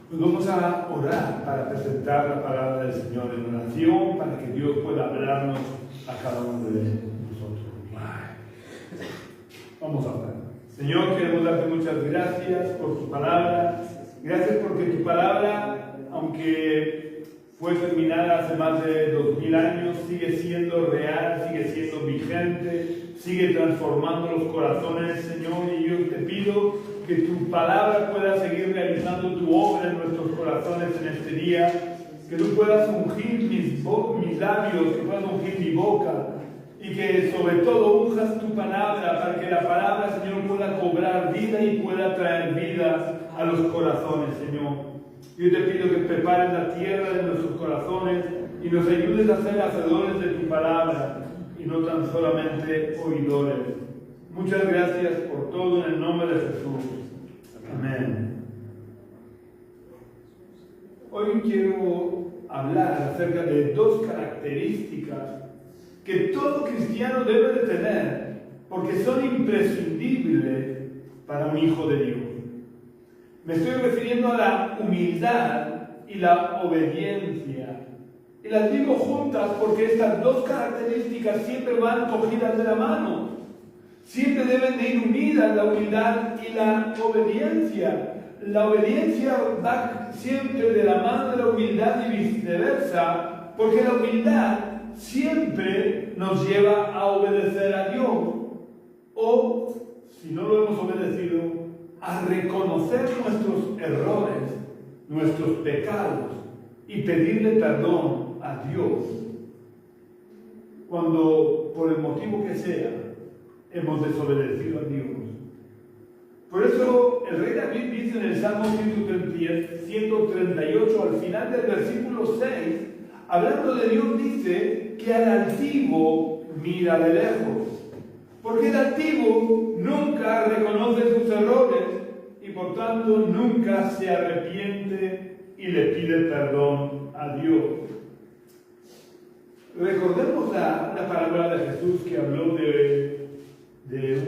Pues vamos a orar para presentar la palabra del Señor en oración, para que Dios pueda hablarnos a cada uno de nosotros. Vamos a orar. Señor, queremos darte muchas gracias por tu palabra. Gracias porque tu palabra, aunque fue terminada hace más de 2000 años, sigue siendo real, sigue siendo vigente, sigue transformando los corazones, Señor. Y yo te pido que tu palabra pueda seguir realizando tu obra en nuestros corazones en este día, que tú puedas ungir mis labios, que puedas ungir mi boca, y que sobre todo unjas tu palabra, para que la palabra, Señor, pueda cobrar vida y pueda traer vida a los corazones, Señor. Yo te pido que prepares la tierra de nuestros corazones y nos ayudes a ser hacedores de tu palabra y no tan solamente oidores. Muchas gracias por todo en el nombre de Jesús. Amén. Hoy quiero hablar acerca de dos características que todo cristiano debe de tener, porque son imprescindibles para un hijo de Dios. Me estoy refiriendo a la humildad y la obediencia. Y las digo juntas porque estas dos características siempre van cogidas de la mano. Siempre deben de ir unidas la humildad y la obediencia. La obediencia va siempre de la mano de la humildad y viceversa, porque la humildad siempre nos lleva a obedecer a Dios. O, si no lo hemos obedecido, a reconocer nuestros errores, nuestros pecados y pedirle perdón a Dios cuando, por el motivo que sea, hemos desobedecido a Dios. Por eso el rey David dice en el Salmo 138, al final del versículo 6, hablando de Dios, dice que al altivo mira de lejos, porque el altivo nunca reconoce sus errores y por tanto nunca se arrepiente y le pide perdón a Dios. Recordemos la parábola de Jesús que habló de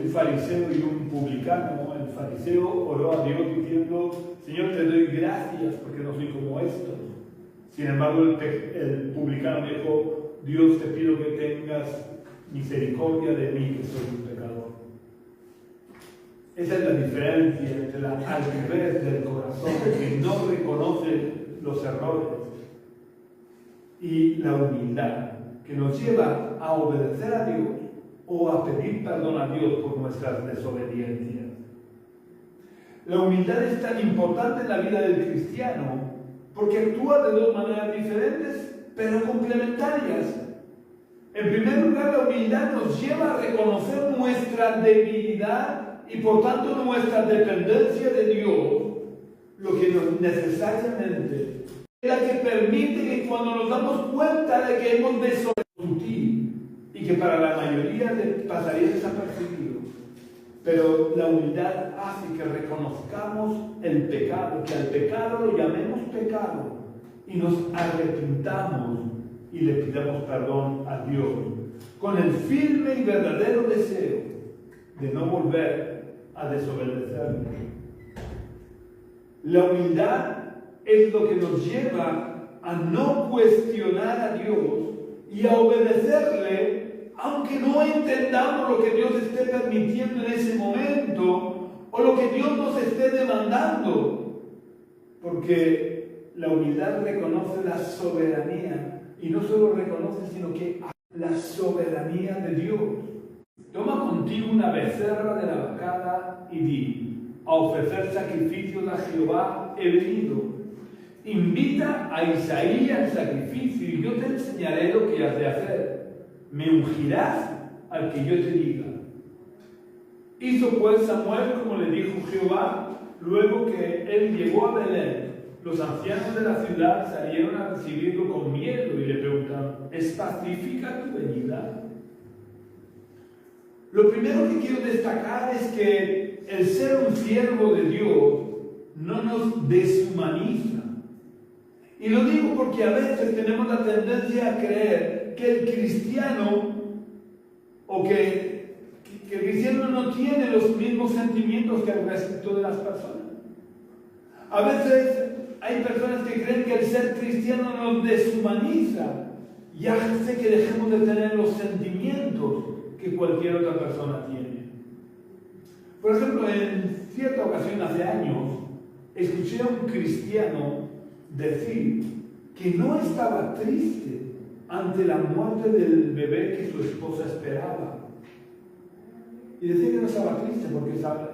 un fariseo y un publicano. El fariseo oró a Dios diciendo: Señor, te doy gracias porque no soy como estos. Sin embargo, el publicano dijo: Dios, te pido que tengas misericordia de mí, que soy un pecador. Esa es la diferencia entre la altivez del corazón, que no reconoce los errores, y la humildad, que nos lleva a obedecer a Dios o a pedir perdón a Dios por nuestras desobediencias. La humildad es tan importante en la vida del cristiano porque actúa de dos maneras diferentes, pero complementarias. En primer lugar, la humildad nos lleva a reconocer nuestra debilidad y por tanto nuestra dependencia de Dios, lo que necesariamente es la que permite que cuando nos damos cuenta de que hemos desobedecido y que para la mayoría pasaría desapercibido, pero la humildad hace que reconozcamos el pecado, que al pecado lo llamemos pecado y nos arrepintamos y le pidamos perdón a Dios con el firme y verdadero deseo de no volver a desobedecerle. La humildad es lo que nos lleva a no cuestionar a Dios y a obedecerle, aunque no entendamos lo que Dios esté permitiendo en ese momento o lo que Dios nos esté demandando, porque la humildad reconoce la soberanía, y no solo reconoce, sino que la soberanía de Dios. Toma contigo una becerra de la vacada y di: a ofrecer sacrificios a Jehová he venido. Invita a Isaí al sacrificio y yo te enseñaré lo que has de hacer. Me ungirás al que yo te diga. Hizo pues Samuel como le dijo Jehová. Luego que él llegó a Belén, los ancianos de la ciudad salieron a recibirlo con miedo y le preguntaron: ¿es pacífica tu venida? Lo primero que quiero destacar es que el ser un siervo de Dios no nos deshumaniza. Y lo digo porque a veces tenemos la tendencia a creer que el cristiano el cristiano no tiene los mismos sentimientos que el resto de las personas. A veces hay personas que creen que el ser cristiano nos deshumaniza y hace que dejemos de tener los sentimientos que cualquier otra persona tiene. Por ejemplo, en cierta ocasión hace años, escuché a un cristiano decir que no estaba triste ante la muerte del bebé que su esposa esperaba. Y decía que no estaba triste porque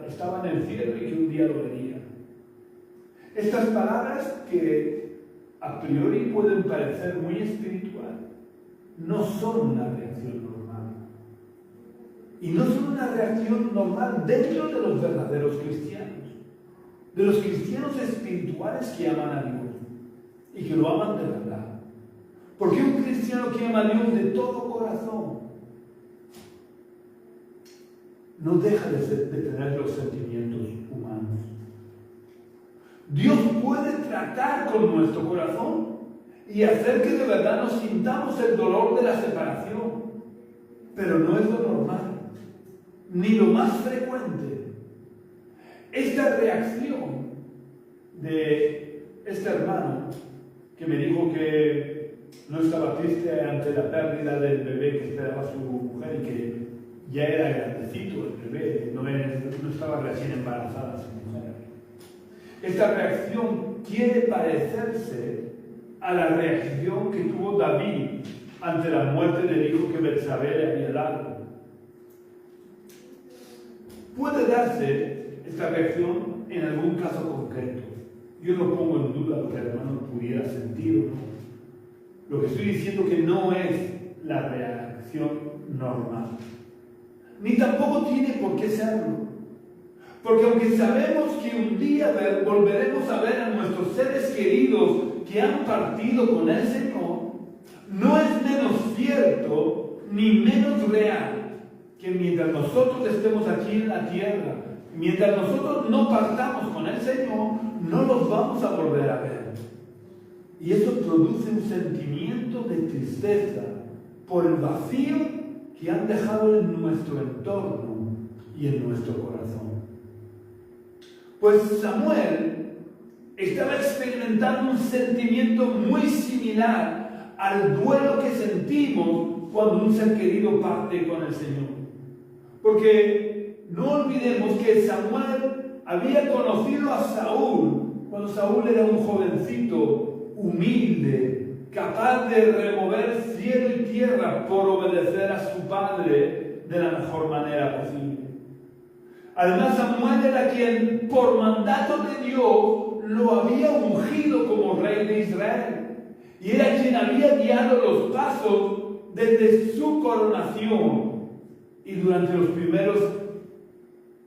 estaba en el cielo y que un día lo vería. Estas palabras, que a priori pueden parecer muy espiritual, no son una reacción normal. Y no son una reacción normal dentro de los verdaderos cristianos, de los cristianos espirituales que aman a Dios y que lo aman de verdad. Porque un cristiano que ama a Dios de todo corazón no deja de tener los sentimientos humanos. Dios puede tratar con nuestro corazón y hacer que de verdad nos sintamos el dolor de la separación, pero no es lo normal, ni lo más frecuente. Esta reacción de este hermano que me dijo que no estaba triste ante la pérdida del bebé que esperaba su mujer y que ya era grandecito el bebé, no estaba recién embarazada su mujer. Esta reacción quiere parecerse a la reacción que tuvo David ante la muerte del hijo que Betsabé le había dado. Puede darse esta reacción en algún caso concreto. Yo no pongo en duda lo que el hermano pudiera sentir o no. Lo que estoy diciendo que no es la reacción normal. Ni tampoco tiene por qué serlo. Porque aunque sabemos que un día volveremos a ver a nuestros seres queridos que han partido con el Señor, no es menos cierto ni menos real que mientras nosotros estemos aquí en la tierra, mientras nosotros no partamos con el Señor, no los vamos a volver a ver. Y eso produce un sentimiento de tristeza por el vacío que han dejado en nuestro entorno y en nuestro corazón. Pues Samuel estaba experimentando un sentimiento muy similar al duelo que sentimos cuando un ser querido parte con el Señor. Porque no olvidemos que Samuel había conocido a Saúl cuando Saúl era un jovencito humilde, capaz de remover cielo y tierra por obedecer a su padre de la mejor manera posible. Además, Samuel era quien, por mandato de Dios, lo había ungido como rey de Israel. Y era quien había guiado los pasos desde su coronación y durante los primeros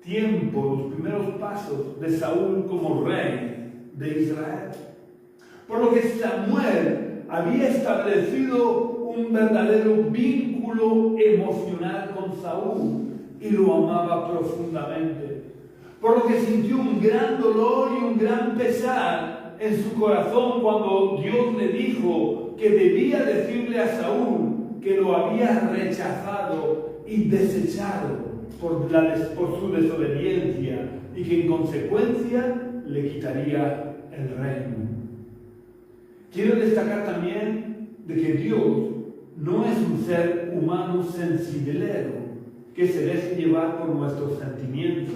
tiempos, los primeros pasos de Saúl como rey de Israel. Por lo que Samuel había establecido un verdadero vínculo emocional con Saúl y lo amaba profundamente. Por lo que sintió un gran dolor y un gran pesar en su corazón cuando Dios le dijo que debía decirle a Saúl que lo había rechazado y desechado por su desobediencia y que en consecuencia le quitaría el reino. Quiero destacar también de que Dios no es un ser humano sensiblero que se deje llevar por nuestros sentimientos.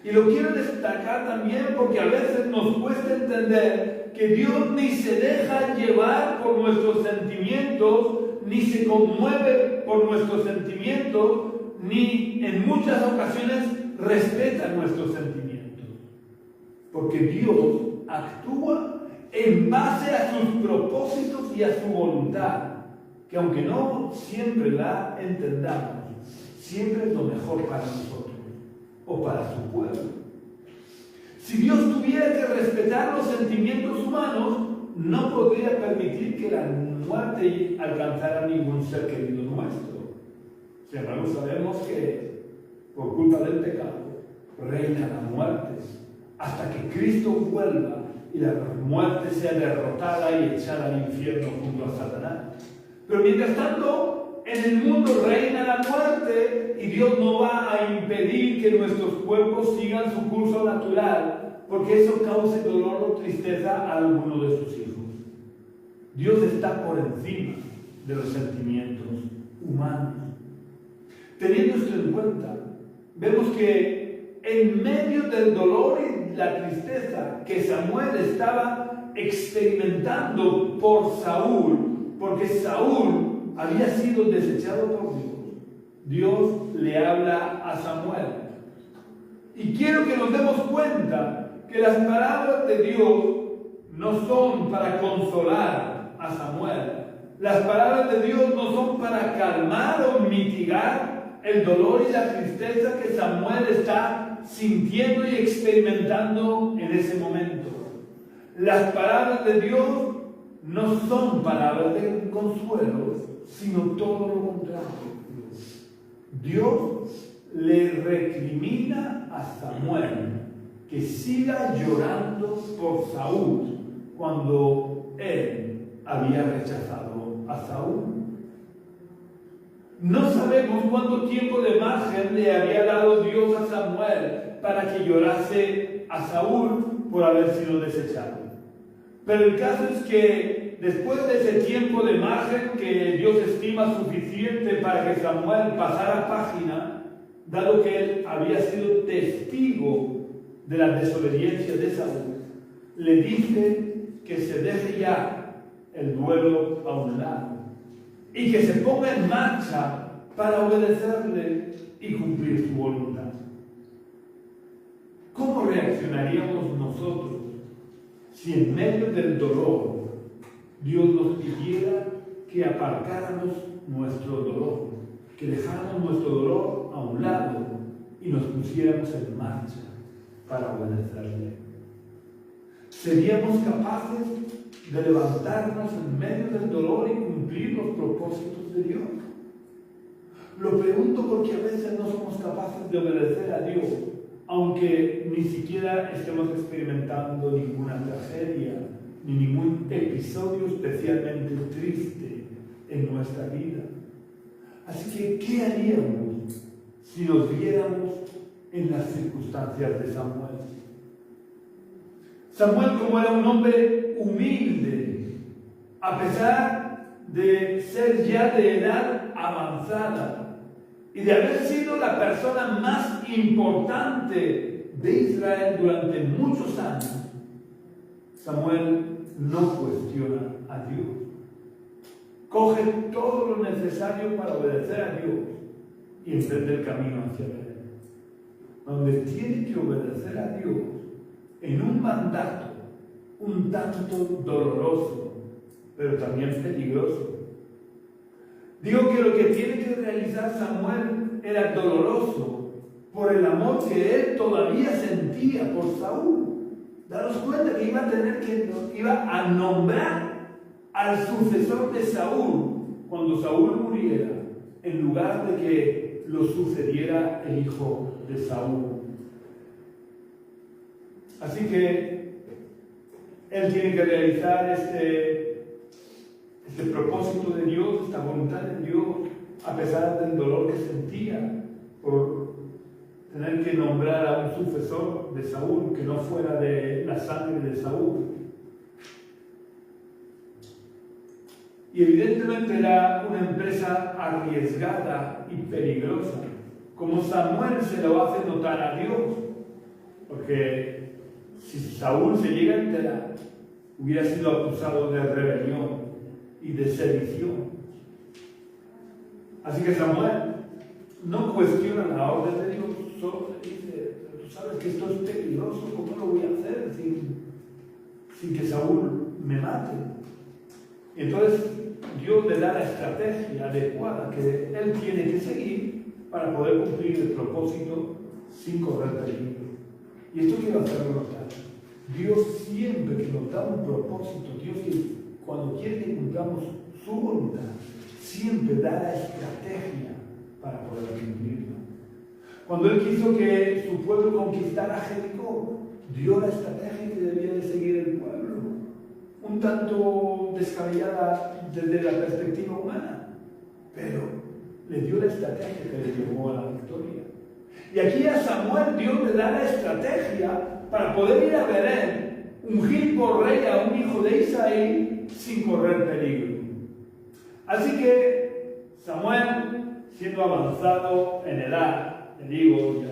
Y lo quiero destacar también porque a veces nos cuesta entender que Dios ni se deja llevar por nuestros sentimientos, ni se conmueve por nuestros sentimientos, ni en muchas ocasiones respeta nuestros sentimientos. Porque Dios actúa en base a sus propósitos y a su voluntad, que aunque no siempre la entendamos, siempre es lo mejor para nosotros o para su pueblo. Si Dios tuviera que respetar los sentimientos humanos, no podría permitir que la muerte alcanzara a ningún ser querido nuestro. Sin embargo, sabemos que por culpa del pecado reina la muerte hasta que Cristo vuelva y la muerte sea derrotada y echada al infierno junto a Satanás. Pero mientras tanto, en el mundo reina la muerte y Dios no va a impedir que nuestros cuerpos sigan su curso natural porque eso cause dolor o tristeza a alguno de sus hijos. Dios está por encima de los sentimientos humanos. Teniendo esto en cuenta, vemos que en medio del dolor y la tristeza que Samuel estaba experimentando por Saúl, porque Saúl había sido desechado por Dios, Dios le habla a Samuel. Y quiero que nos demos cuenta que las palabras de Dios no son para consolar a Samuel. Las palabras de Dios no son para calmar o mitigar el dolor y la tristeza que Samuel está sintiendo y experimentando en ese momento. Las palabras de Dios no son palabras de consuelo, sino todo lo contrario. Dios le recrimina a Samuel que siga llorando por Saúl cuando él había rechazado a Saúl. No sabemos cuánto tiempo de margen le había dado Dios a Samuel para que llorase a Saúl por haber sido desechado. Pero el caso es que después de ese tiempo de margen que Dios estima suficiente para que Samuel pasara página, dado que él había sido testigo de la desobediencia de Saúl, le dice que se deje ya el duelo a un lado y que se ponga en marcha para obedecerle y cumplir su voluntad. ¿Cómo reaccionaríamos nosotros si en medio del dolor Dios nos pidiera que aparcáramos nuestro dolor, que dejáramos nuestro dolor a un lado y nos pusiéramos en marcha para obedecerle? ¿Seríamos capaces de levantarnos en medio del dolor y cumplir los propósitos de Dios? Lo pregunto porque a veces no somos capaces de obedecer a Dios, aunque ni siquiera estemos experimentando ninguna tragedia, ni ningún episodio especialmente triste en nuestra vida. Así que, ¿qué haríamos si nos viéramos en las circunstancias de Samuel? Samuel, como era un hombre humilde, a pesar de ser ya de edad avanzada y de haber sido la persona más importante de Israel durante muchos años, Samuel no cuestiona a Dios. Coge todo lo necesario para obedecer a Dios y emprende el camino hacia él. Donde tiene que obedecer a Dios en un mandato un tanto doloroso, pero también peligroso. Digo que lo que tiene que realizar Samuel era doloroso por el amor que él todavía sentía por Saúl. Daros cuenta que iba a nombrar al sucesor de Saúl cuando Saúl muriera, en lugar de que lo sucediera el hijo de Saúl. Así que él tiene que realizar este propósito de Dios, esta voluntad de Dios, a pesar del dolor que sentía por tener que nombrar a un sucesor de Saúl que no fuera de la sangre de Saúl. Y evidentemente era una empresa arriesgada y peligrosa, como Samuel se lo hace notar a Dios, porque si Saúl se llega a enterar, hubiera sido acusado de rebelión y de sedición. Así que Samuel no cuestiona la orden de Dios, solo le dice: tú sabes que esto es peligroso, ¿cómo lo voy a hacer sin que Saúl me mate? Y entonces Dios le da la estrategia adecuada que él tiene que seguir para poder cumplir el propósito sin correr peligro. Y esto quiero hacerlo notar. Dios siempre que nos da un propósito, Dios cuando quiere que cumplamos su voluntad, siempre da la estrategia para poder cumplirlo. Cuando Él quiso que su pueblo conquistara Jericó, dio la estrategia que debía de seguir el pueblo, un tanto descabellada desde la perspectiva humana, pero le dio la estrategia que le llevó a la victoria. Y aquí a Samuel Dios le da la estrategia para poder ir a Belén, ungir por rey a un hijo de Isaí sin correr peligro. Así que Samuel, siendo avanzado en edad, te digo,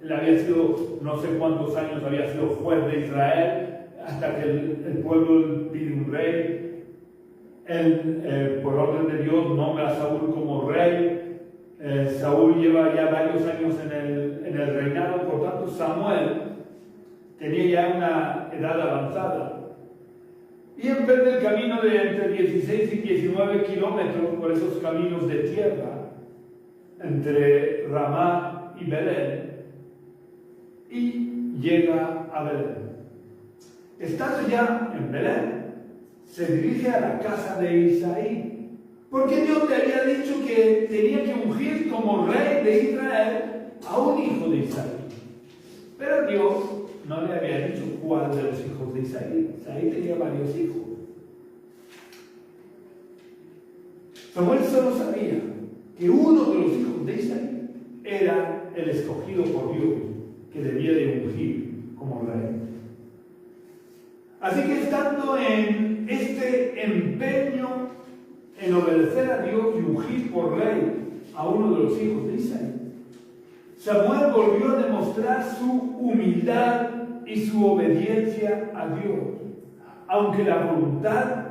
él había sido, no sé cuántos años había sido juez de Israel, hasta que el pueblo pide un rey. Él, por orden de Dios, nombra a Saúl como rey. Saúl lleva ya varios años en el reinado, por tanto Samuel tenía ya una edad avanzada. Y en vez del camino de entre 16 y 19 kilómetros por esos caminos de tierra, entre Ramá y Belén, y llega a Belén. Estando ya en Belén, se dirige a la casa de Isaí, porque Dios le había dicho que tenía que ungir como rey de Israel a un hijo de Isaí. Pero Dios no le había dicho cuál de los hijos de Isaí. Isaí tenía varios hijos. Samuel solo sabía que uno de los hijos de Isaí era el escogido por Dios, que debía de ungir como rey. Así que estando en este empeño en obedecer a Dios y ungir por rey a uno de los hijos de Isaí, Samuel volvió a demostrar su humildad y su obediencia a Dios, aunque la voluntad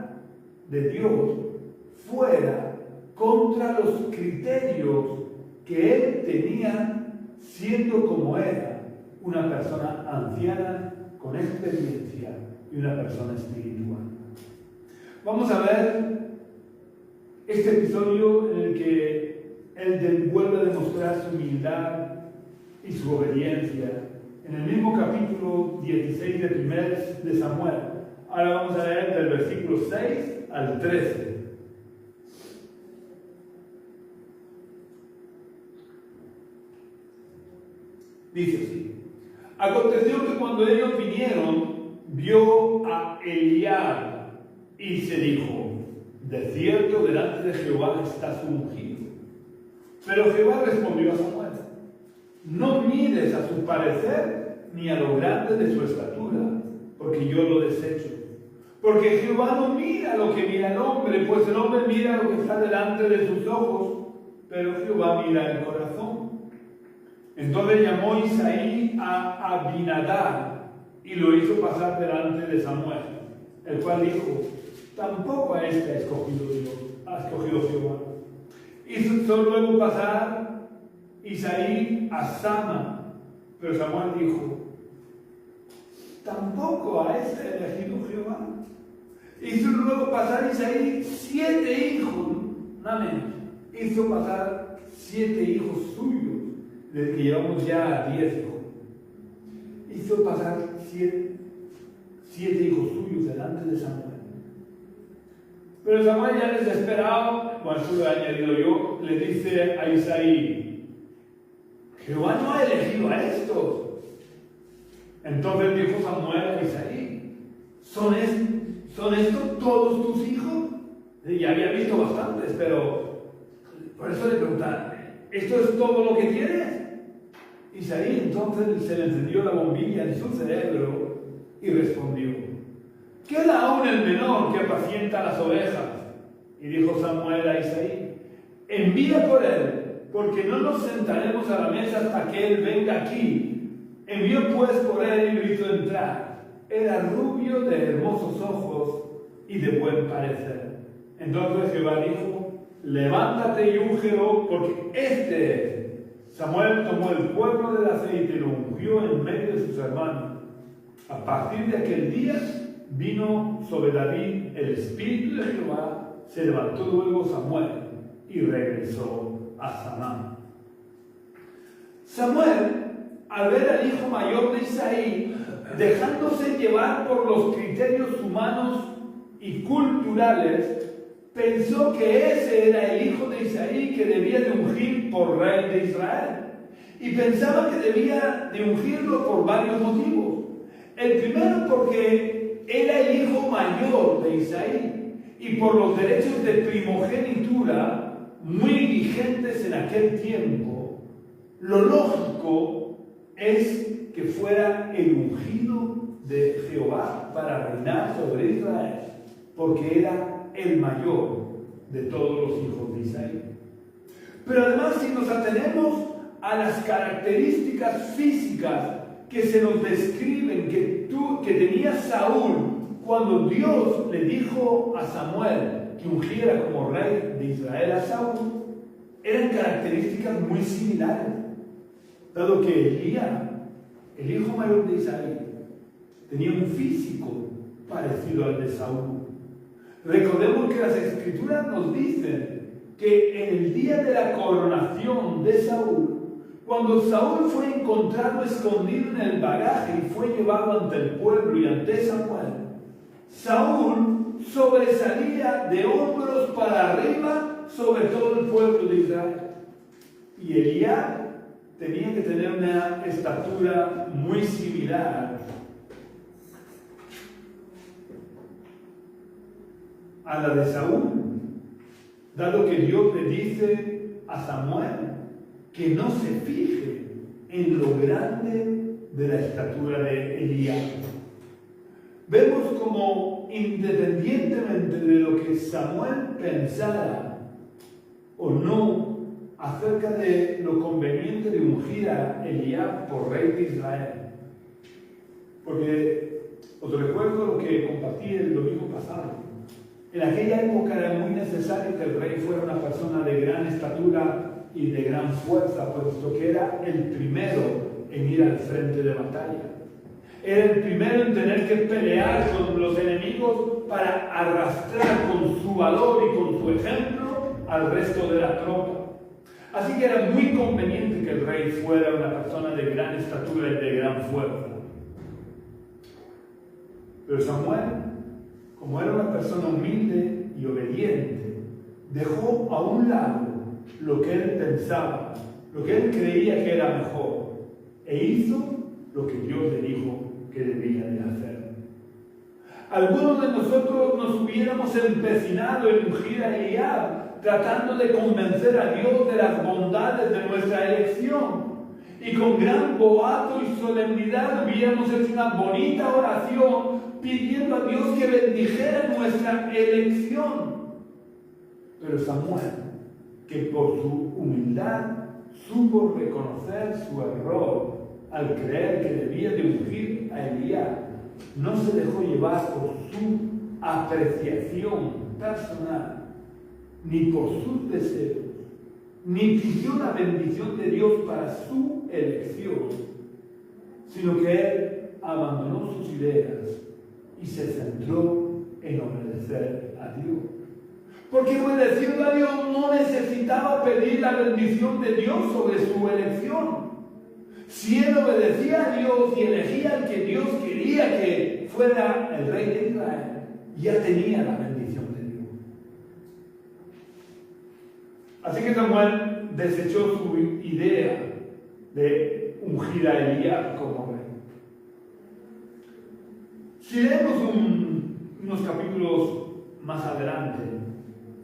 de Dios fuera contra los criterios que él tenía, siendo como era una persona anciana con experiencia y una persona espiritual. Vamos a ver este episodio en el que él vuelve a demostrar su humildad y su obediencia en el mismo capítulo 16 de Samuel. Ahora vamos a leer del versículo 6 al 13. Dice así: aconteció que cuando ellos vinieron, vio a Eliab y se dijo: de cierto, delante de Jehová está su ungido. Pero Jehová respondió a Samuel: no mires a su parecer ni a lo grande de su estatura, porque yo lo desecho. Porque Jehová no mira lo que mira el hombre, pues el hombre mira lo que está delante de sus ojos, pero Jehová mira el corazón. Entonces llamó Isaí a Abinadab y lo hizo pasar delante de Samuel, el cual dijo: tampoco a este ha escogido Jehová. Hizo luego pasar Isaí a Sama, pero Samuel dijo: tampoco a este ha elegido Jehová. Hizo luego pasar Isaí 7 hijos, no menos. Hizo pasar 7 hijos suyos, desde que llevamos ya 10 hijos. Hizo pasar 7 hijos suyos delante de Samuel. Pero Samuel, ya desesperado, bueno, esto lo he añadido yo, le dice a Isaí: Jehová no ha elegido a estos. Entonces dijo Samuel a Isaí: ¿Son estos todos tus hijos? Ya había visto bastantes, pero por eso le preguntaron: ¿esto es todo lo que tienes? Isaí entonces se le encendió la bombilla en su cerebro y respondió: queda aún el menor que apacienta las ovejas. Y dijo Samuel a Isaí: envía por él, porque no nos sentaremos a la mesa hasta que él venga aquí. Envió pues por él y lo hizo entrar. Era rubio, de hermosos ojos y de buen parecer. Entonces Jehová dijo: levántate y úngelo, porque este es. Samuel tomó el cuerno del aceite y lo ungió en medio de sus hermanos. A partir de aquel día vino sobre David el espíritu de Jehová. Se levantó luego Samuel y regresó a Samá. Samuel, al ver al hijo mayor de Isaí dejándose llevar por los criterios humanos y culturales, pensó que ese era el hijo de Isaí que debía de ungir por rey de Israel. Y pensaba que debía de ungirlo por varios motivos. El primero, porque era el hijo mayor de Isaí, y por los derechos de primogenitura muy vigentes en aquel tiempo. Lo lógico es que que fuera el ungido de Jehová para reinar sobre Israel, porque era el mayor de todos los hijos de Isaí. Pero además, si nos atenemos a las características físicas que se nos describen que tenía Saúl cuando Dios le dijo a Samuel que ungiera como rey de Israel a Saúl, eran características muy similares, dado que Elías, el hijo mayor de Isaí, tenía un físico parecido al de Saúl. Recordemos que las Escrituras nos dicen que en el día de la coronación de Saúl, cuando Saúl fue encontrado escondido en el bagaje y fue llevado ante el pueblo y ante Samuel, Saúl sobresalía de hombros para arriba sobre todo el pueblo de Israel. Y Elías tenía que tener una estatura muy similar a la de Saúl, dado que Dios le dice a Samuel que no se fije en lo grande de la estatura de Elías. Vemos como, independientemente de lo que Samuel pensara o no acerca de lo conveniente de ungir a Elías por rey de Israel, porque os recuerdo lo que compartí el domingo pasado. En aquella época era muy necesario que el rey fuera una persona de gran estatura y de gran fuerza, puesto que era el primero en ir al frente de batalla. Era el primero en tener que pelear con los enemigos para arrastrar con su valor y con su ejemplo al resto de la tropa. Así que era muy conveniente que el rey fuera una persona de gran estatura y de gran fuerza. Pero Samuel, como era una persona humilde y obediente, dejó a un lado lo que él pensaba, lo que él creía que era mejor, e hizo lo que Dios le dijo que debía de hacer. Algunos de nosotros nos hubiéramos empecinado en ungir a Eliab, tratando de convencer a Dios de las bondades de nuestra elección, y con gran boato y solemnidad hubiéramos hecho una bonita oración pidiendo a Dios que bendijera nuestra elección. Pero Samuel, que por su humildad supo reconocer su error al creer que debía de ungir a Elías, no se dejó llevar por su apreciación personal, ni por sus deseos, ni pidió la bendición de Dios para su elección, sino que él abandonó sus ideas y se centró en obedecer a Dios. Porque obedeciendo a Dios no necesitaba pedir la bendición de Dios sobre su elección. Si él obedecía a Dios y elegía al que Dios quería que fuera el rey de Israel, ya tenía la bendición de Dios. Así que Samuel desechó su idea de ungir a Elías como rey. Si leemos unos capítulos más adelante,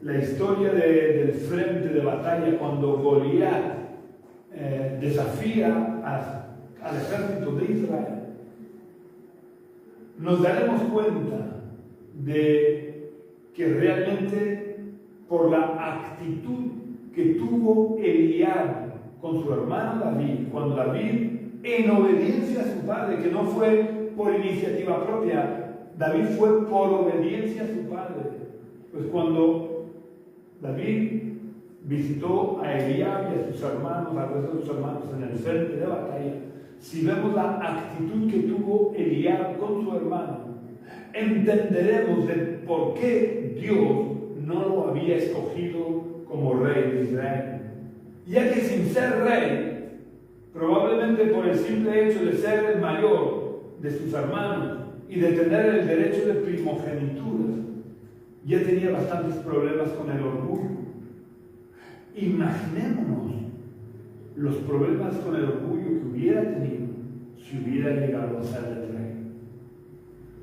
la historia del frente de batalla cuando Goliat desafía al ejército de Israel, nos daremos cuenta de que realmente por la actitud que tuvo Eliab con su hermano David, cuando David, en obediencia a su padre, que no fue por iniciativa propia, David fue por obediencia a su padre, pues cuando David visitó a Eliab y a sus hermanos, al resto de sus hermanos en el frente de batalla, si vemos la actitud que tuvo Eliab con su hermano, entenderemos de por qué Dios no lo había escogido como rey de Israel. Ya que sin ser rey, probablemente por el simple hecho de ser el mayor de sus hermanos y de tener el derecho de primogenitura, ya tenía bastantes problemas con el orgullo. Imaginémonos los problemas con el orgullo que hubiera tenido si hubiera llegado a ser el rey.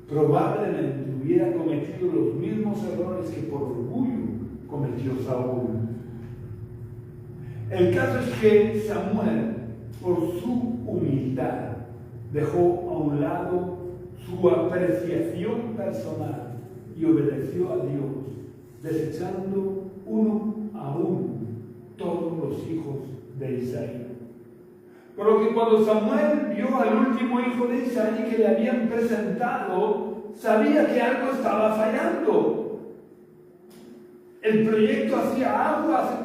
Probablemente hubiera cometido los mismos errores que por orgullo cometió Saúl. El caso es que Samuel, por su humildad, dejó a un lado su apreciación personal y obedeció a Dios, desechando uno a uno todos los hijos de Isaí. Por lo que cuando Samuel vio al último hijo de Isaí que le habían presentado, sabía que algo estaba fallando. El proyecto hacía aguas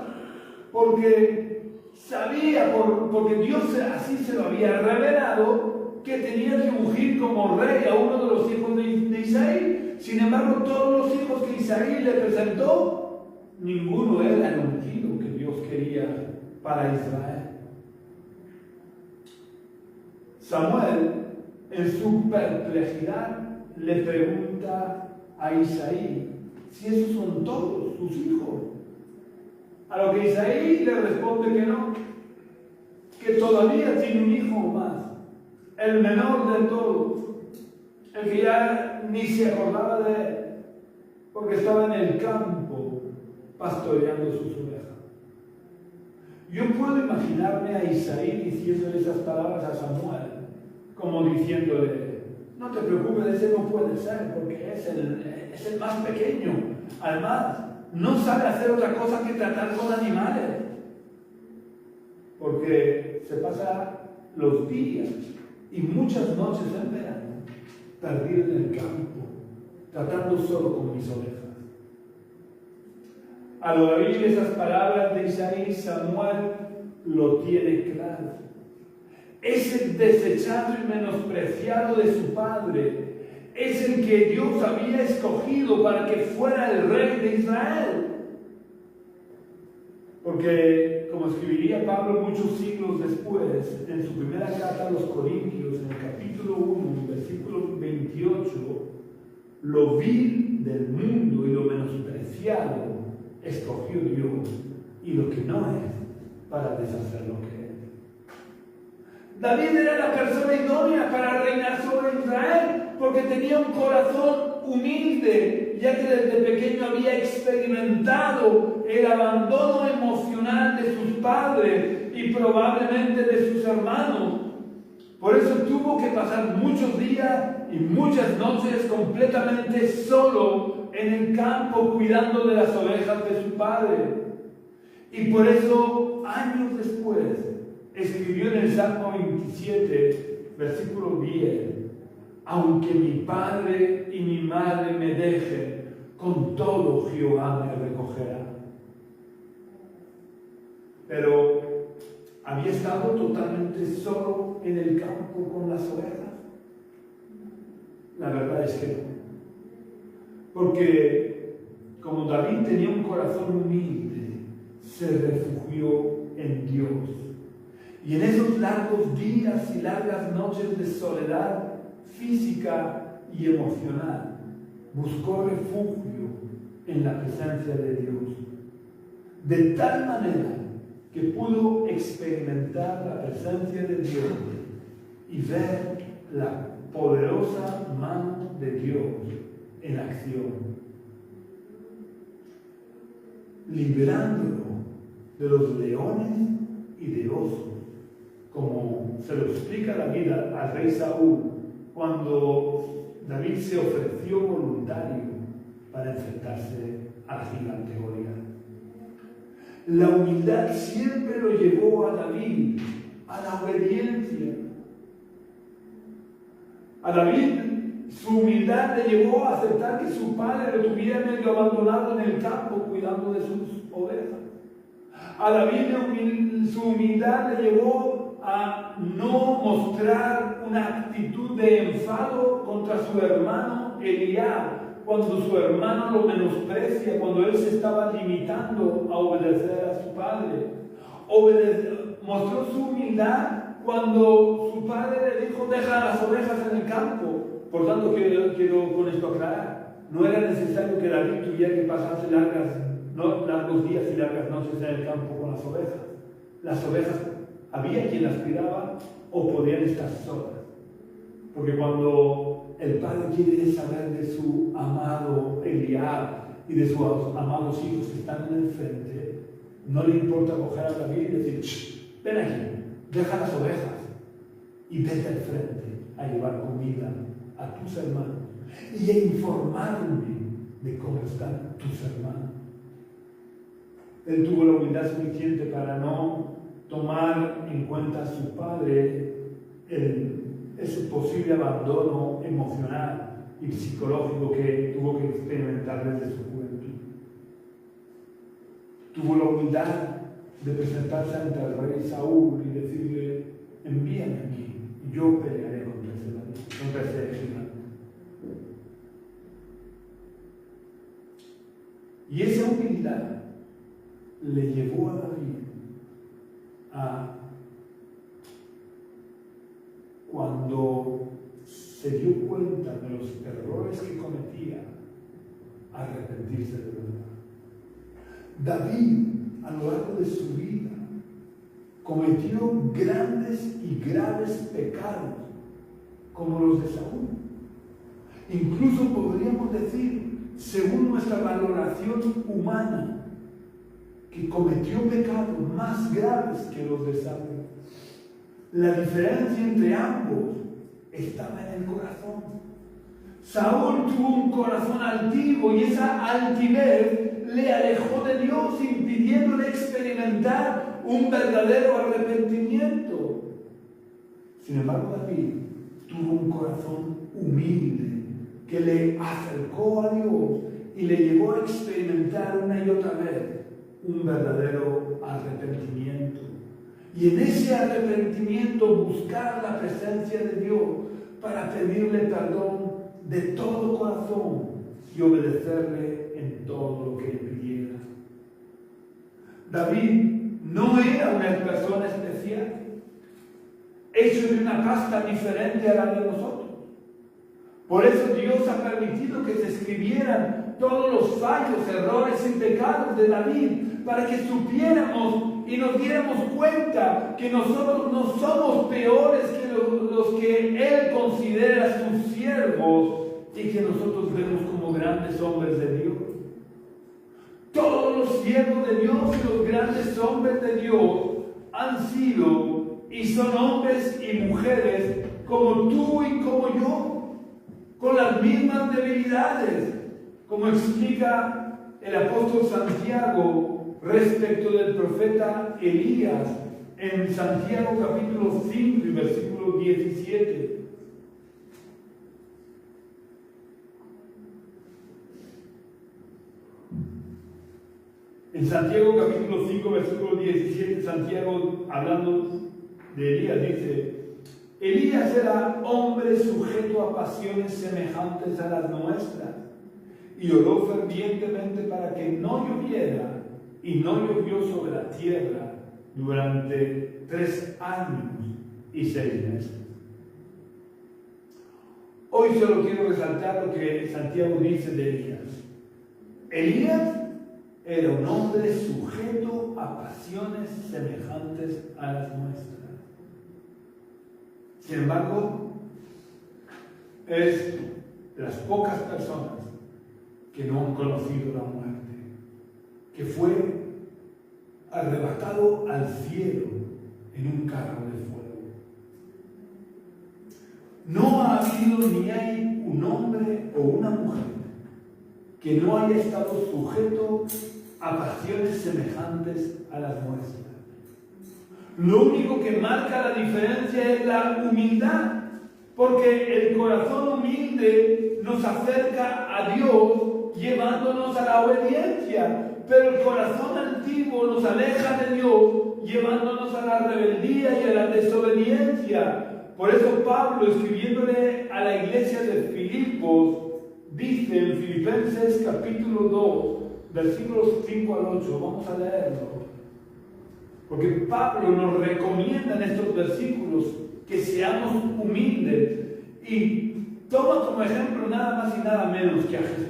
porque sabía, porque Dios así se lo había revelado, que tenía que ungir como rey a uno de los hijos de Isaí. Sin embargo, todos los hijos que Isaí le presentó, ninguno era el ungido que Dios quería para Israel. Samuel, en su perplejidad, le pregunta a Isaí si esos son todos sus hijos. A lo que Isaí le responde que no, que todavía tiene un hijo más, el menor de todos, el que ya ni se acordaba de él, porque estaba en el campo pastoreando sus ovejas. Yo puedo imaginarme a Isaí diciendo esas palabras a Samuel, como diciéndole: no te preocupes, ese no puede ser, porque es el más pequeño. Además, no sabe hacer otra cosa que tratar con animales, porque se pasa los días y muchas noches en verano perdido en el campo, tratando solo con mis ovejas. Al oír esas palabras de Isaí, Samuel lo tiene claro. Es el desechado y menospreciado de su padre. Es el que Dios había escogido para que fuera el rey de Israel. Porque, como escribiría Pablo muchos siglos después, en su primera carta a los Corintios, en el capítulo 1, versículo 28, lo vil del mundo y lo menospreciado escogió Dios, y lo que no es, para deshacer lo que es. David era la persona idónea para reinar sobre Israel, porque tenía un corazón humilde, ya que desde pequeño había experimentado el abandono emocional de sus padres y probablemente de sus hermanos. Por eso tuvo que pasar muchos días y muchas noches completamente solo en el campo cuidando de las ovejas de su padre. Y por eso, años después, escribió en el Salmo 27, versículo 10: aunque mi padre y mi madre me dejen, con todo Jehová me recogerá. Pero había estado totalmente solo en el campo con las ovejas. La verdad es que no. Porque como David tenía un corazón humilde, se refugió en Dios. Y en esos largos días y largas noches de soledad física y emocional, buscó refugio en la presencia de Dios. De tal manera que pudo experimentar la presencia de Dios y ver la poderosa mano de Dios en acción, liberándolo de los leones y de osos, como se lo explica David al rey Saúl cuando David se ofreció voluntario para enfrentarse al gigante Goliat. La humildad siempre lo llevó a David a la obediencia. A David, su humildad le llevó a aceptar que su padre lo tuviera medio abandonado en el campo cuidando de sus ovejas. A David su humildad le llevó a no mostrar una actitud de enfado contra su hermano Eliab, cuando su hermano lo menosprecia, cuando él se estaba limitando a obedecer a su padre. Mostró su humildad cuando su padre le dijo: deja las ovejas en el campo. Por tanto, quiero con esto aclarar, no era necesario que David tuviera que pasarse largos días y largas noches en el campo con las ovejas. Las ovejas, había quien las cuidaba o podían estar solas. Porque cuando el padre quiere saber de su amado Eliab y de sus amados hijos que están en el frente, no le importa coger a David y decir: ven aquí, deja las ovejas y vete al frente a llevar comida a tus hermanos y a informarme de cómo están tus hermanos. Él tuvo la humildad suficiente para no tomar en cuenta a su padre ese posible abandono emocional y psicológico que tuvo que experimentar desde su juventud. Tuvo la humildad de presentarse ante el rey Saúl y decirle: envíame a mí, y yo pelearé contra ese gigante. Y esa humildad le llevó a David a, cuando se dio cuenta de los errores que cometía, arrepentirse de verdad. David, a lo largo de su vida, cometió grandes y graves pecados, como los de Saúl. Incluso podríamos decir, según nuestra valoración humana, que cometió pecados más graves que los de Saúl. La diferencia entre ambos estaba en el corazón. Saúl tuvo un corazón altivo y esa altivez le alejó de Dios, impidiéndole experimentar un verdadero arrepentimiento. Sin embargo, David tuvo un corazón humilde que le acercó a Dios y le llevó a experimentar una y otra vez un verdadero arrepentimiento. Y en ese arrepentimiento buscar la presencia de Dios para pedirle perdón de todo corazón y obedecerle en todo lo que le pidiera. David no era una persona especial, hecho de una casta diferente a la de nosotros. Por eso Dios ha permitido que se escribieran todos los fallos, errores y pecados de David, para que supiéramos y nos diéramos cuenta que nosotros no somos peores que los que Él considera sus siervos y que nosotros vemos como grandes hombres de Dios. Todos los siervos de Dios y los grandes hombres de Dios han sido y son hombres y mujeres como tú y como yo, con las mismas debilidades, como explica el apóstol Santiago respecto del profeta Elías en Santiago capítulo 5 y versículo 17. En Santiago capítulo 5 versículo 17, Santiago, hablando de Elías, dice: Elías era hombre sujeto a pasiones semejantes a las nuestras, y oró fervientemente para que no lloviera, y no llovió sobre la tierra durante 3 años y 6 meses. Hoy solo quiero resaltar lo que Santiago dice de Elías. Elías era un hombre sujeto a pasiones semejantes a las nuestras. Sin embargo, es de las pocas personas que no han conocido la muerte, que fue arrebatado al cielo en un carro de fuego. No ha habido ni hay un hombre o una mujer que no haya estado sujeto a pasiones semejantes a las nuestras. Lo único que marca la diferencia es la humildad, porque el corazón humilde nos acerca a Dios llevándonos a la obediencia, pero el corazón altivo nos aleja de Dios llevándonos a la rebeldía y a la desobediencia. Por eso Pablo, escribiéndole a la iglesia de Filipos, dice en Filipenses capítulo 2, versículos 5 al 8, vamos a leerlo. Porque Pablo nos recomienda en estos versículos que seamos humildes y toma como ejemplo nada más y nada menos que a Jesús.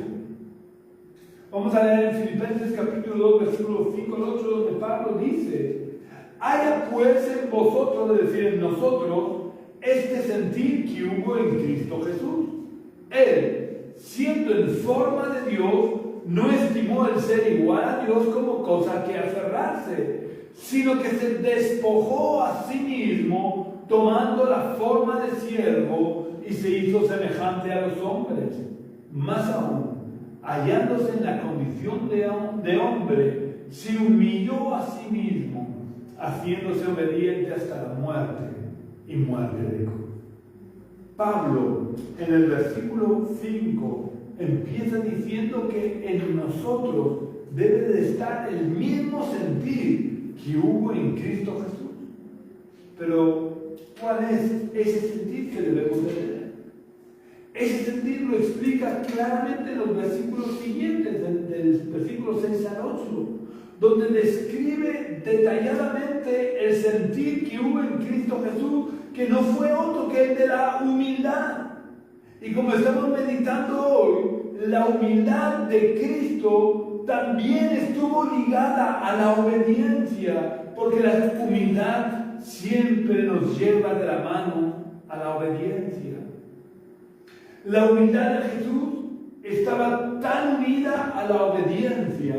Vamos a leer en Filipenses capítulo 2, versículos 5 al 8, donde Pablo dice: haya pues en vosotros, es decir, en nosotros, este sentir que hubo en Cristo Jesús. Él, siendo en forma de Dios, no estimó el ser igual a Dios como cosa que aferrarse, sino que se despojó a sí mismo, tomando la forma de siervo, y se hizo semejante a los hombres. Más aún, hallándose en la condición de hombre, se humilló a sí mismo, haciéndose obediente hasta la muerte y muerte de cruz. Pablo, en el versículo 5, empieza diciendo que en nosotros debe de estar el mismo sentir que hubo en Cristo Jesús. Pero, ¿cuál es ese sentir que debemos de tener? Ese sentir lo explica claramente en los versículos siguientes, del versículo 6 al 8, donde describe detalladamente el sentir que hubo en Cristo Jesús, que no fue otro que el de la humildad. Y como estamos meditando hoy, la humildad de Cristo también estuvo ligada a la obediencia, porque la humildad siempre nos lleva de la mano a la obediencia. La humildad de Jesús estaba tan unida a la obediencia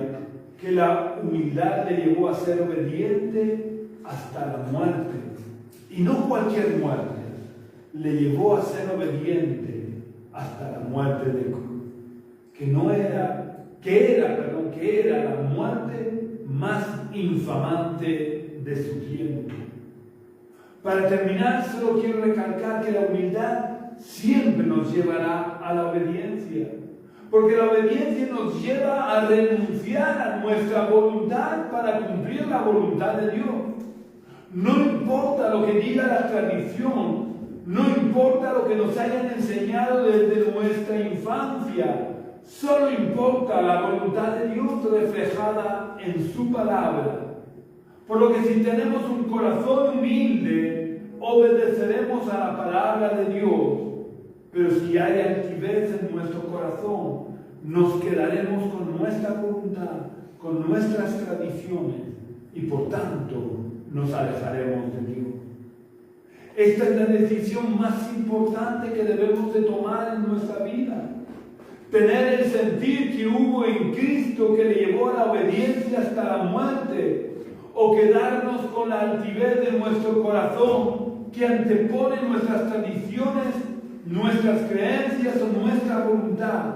que la humildad le llevó a ser obediente hasta la muerte. Y no cualquier muerte, le llevó a ser obediente hasta la muerte de cruz. Que era la muerte más infamante de su tiempo. Para terminar, solo quiero recalcar que la humildad siempre nos llevará a la obediencia, porque la obediencia nos lleva a renunciar a nuestra voluntad para cumplir la voluntad de Dios. No importa lo que diga la tradición, no importa lo que nos hayan enseñado desde nuestra infancia, solo importa la voluntad de Dios reflejada en su palabra. Por lo que si tenemos un corazón humilde, obedeceremos a la palabra de Dios. Pero si hay altivez en nuestro corazón, nos quedaremos con nuestra voluntad, con nuestras tradiciones, y por tanto nos alejaremos de Dios. Esta es la decisión más importante que debemos de tomar en nuestra vida. Tener el sentir que hubo en Cristo que le llevó a la obediencia hasta la muerte, o quedarnos con la altivez de nuestro corazón que antepone nuestras tradiciones, nuestras creencias o nuestra voluntad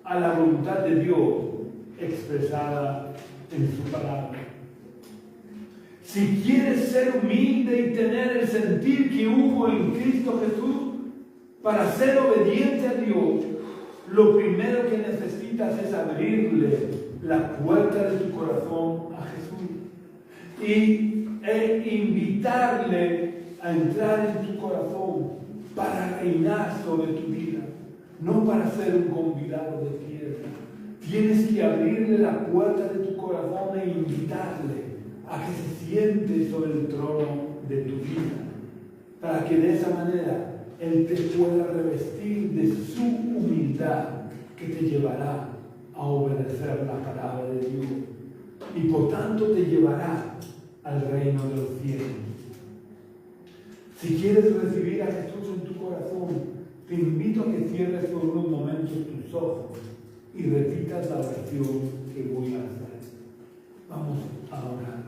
a la voluntad de Dios expresada en su palabra. Si quieres ser humilde y tener el sentir que hubo en Cristo Jesús para ser obediente a Dios, lo primero que necesitas es abrirle la puerta de tu corazón a Jesús e invitarle a entrar en tu corazón para reinar sobre tu vida, no para ser un convidado de fiesta. Tienes que abrirle la puerta de tu corazón e invitarle a que se siente sobre el trono de tu vida, para que de esa manera Él te pueda revestir de su humildad que te llevará a obedecer la palabra de Dios y por tanto te llevará al reino de los cielos. Si quieres recibir a Jesús en tu corazón, te invito a que cierres por unos momentos tus ojos y repitas la oración que voy a hacer. Vamos a orar.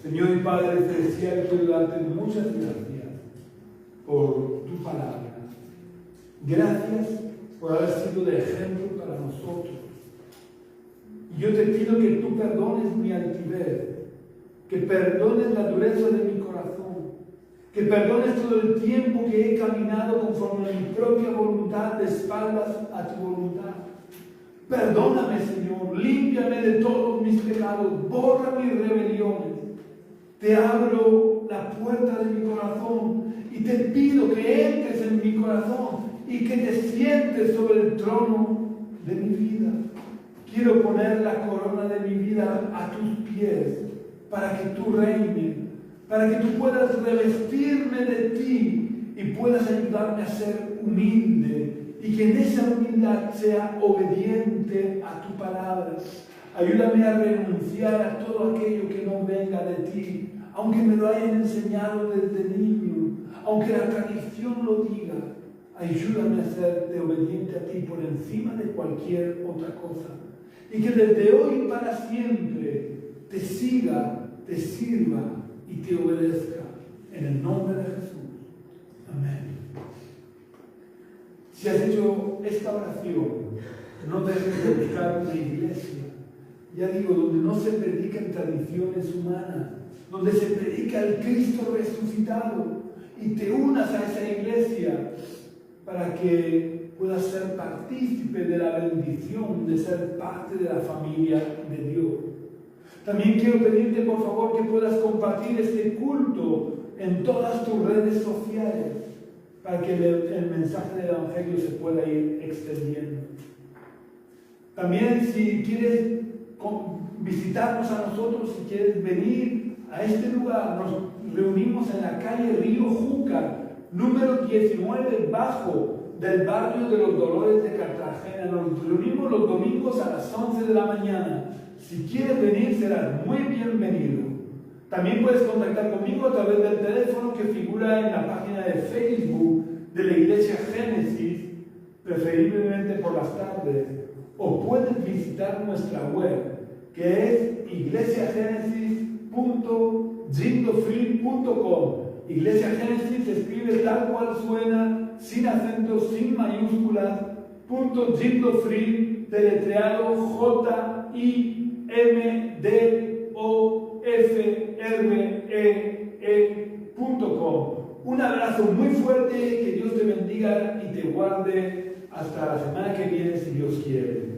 Señor y Padre Celestial, quiero darte muchas gracias por tu palabra. Gracias por haber sido de ejemplo para nosotros. Y yo te pido que tú perdones mi altivez, que perdones la dureza de mi corazón, que perdones todo el tiempo que he caminado conforme a mi propia voluntad, de espaldas a tu voluntad. Perdóname, Señor, límpiame de todos mis pecados, borra mis rebeliones. Te abro la puerta de mi corazón y te pido que entres en mi corazón y que te sientes sobre el trono de mi vida. Quiero poner la corona de mi vida a tus pies para que tú reines, para que tú puedas revestirme de ti y puedas ayudarme a ser humilde y que en esa humildad sea obediente a tu palabra. Ayúdame a renunciar a todo aquello que no venga de ti, aunque me lo hayan enseñado desde niño, aunque la tradición lo diga. Ayúdame a ser obediente a ti por encima de cualquier otra cosa. Y que desde hoy para siempre te siga, te sirva y te obedezca. En el nombre de Jesús. Amén. Si has hecho esta oración, no dejes de buscar una iglesia, ya digo, donde no se predican tradiciones humanas, donde se predica el Cristo resucitado, y te unas a esa iglesia para que puedas ser partícipe de la bendición de ser parte de la familia de Dios. También quiero pedirte, por favor, que puedas compartir este culto en todas tus redes sociales para que el mensaje del Evangelio se pueda ir extendiendo. También, si quieres visitarnos a nosotros, si quieres venir a este lugar, nos reunimos en la calle Río Júcar, número 19 bajo del barrio de los Dolores de Cartagena. Nos reunimos los domingos a las 11 de la mañana. Si quieres venir, serás muy bienvenido. También puedes contactar conmigo a través del teléfono que figura en la página de Facebook de la Iglesia Génesis, preferiblemente por las tardes, o puedes visitar nuestra web, que es iglesiagenesis.jindofree.com. Iglesia Génesis se escribe tal cual suena, sin acentos, sin mayúsculas, .jindofree, deletreado JIMDOFREE.com. Un abrazo muy fuerte, que Dios te bendiga y te guarde hasta la semana que viene, si Dios quiere.